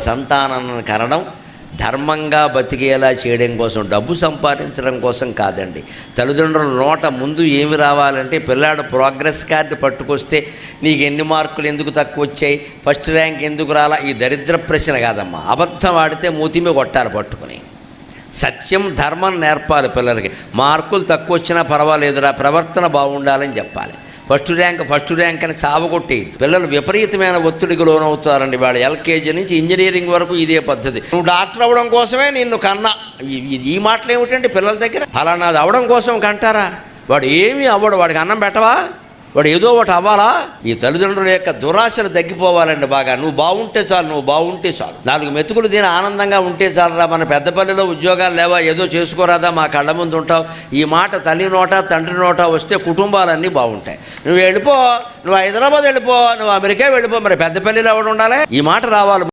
సంతానాన్ని కనడం ధర్మంగా బతికేలా చేయడం కోసం, డబ్బు సంపాదించడం కోసం కాదండి. తల్లిదండ్రుల నోట ముందు ఏమి రావాలంటే, పిల్లాడు ప్రోగ్రెస్ కార్డు పట్టుకొస్తే నీకు ఎన్ని మార్కులు ఎందుకు తక్కువ వచ్చాయి, ఫస్ట్ ర్యాంక్ ఎందుకు రాలా, ఈ దరిద్ర ప్రశ్న కాదమ్మా. అబద్ధం ఆడితే మూతిమే కొట్టాలి పట్టుకుని. సత్యం ధర్మం నేర్పాలి పిల్లలకి. మార్కులు తక్కువ వచ్చినా పర్వాలేదురా, ప్రవర్తన బాగుండాలని చెప్పాలి. ఫస్ట్ ర్యాంక్ అని చావగొట్టేది. పిల్లలు విపరీతమైన ఒత్తిడికి లోనవుతారండి. వాళ్ళు ఎల్కేజీ నుంచి ఇంజనీరింగ్ వరకు ఇదే పద్ధతి. నువ్వు డాక్టర్ అవ్వడం కోసమే నిన్ను కన్నా. ఈ మాటలు ఏమిటంటే పిల్లల దగ్గర, ఫలానాది అవ్వడం కోసం కంటారా? వాడు ఏమీ అవ్వడు, వాడికి అన్నం పెట్టవా? వాడు ఏదో ఒకటి అవ్వాలా? ఈ తల్లిదండ్రుల యొక్క దురాశలు తగ్గిపోవాలండి బాగా. నువ్వు బాగుంటే చాలు, 4 మెతుకులు తిని ఆనందంగా ఉంటే చాలరా. మన పెద్దపల్లిలో ఉద్యోగాలు లేవా, ఏదో చేసుకోరాదా, మా కళ్ళ ముందు ఉంటావు. ఈ మాట తల్లి నోట తండ్రి నోట వస్తే కుటుంబాలన్నీ బాగుంటాయి. నువ్వు వెళ్ళిపో, నువ్వు హైదరాబాద్ వెళ్ళిపో, నువ్వు అమెరికా వెళ్ళిపో, మరి పెద్దపల్లిలో ఎవడు ఉండాలి? ఈ మాట రావాలి.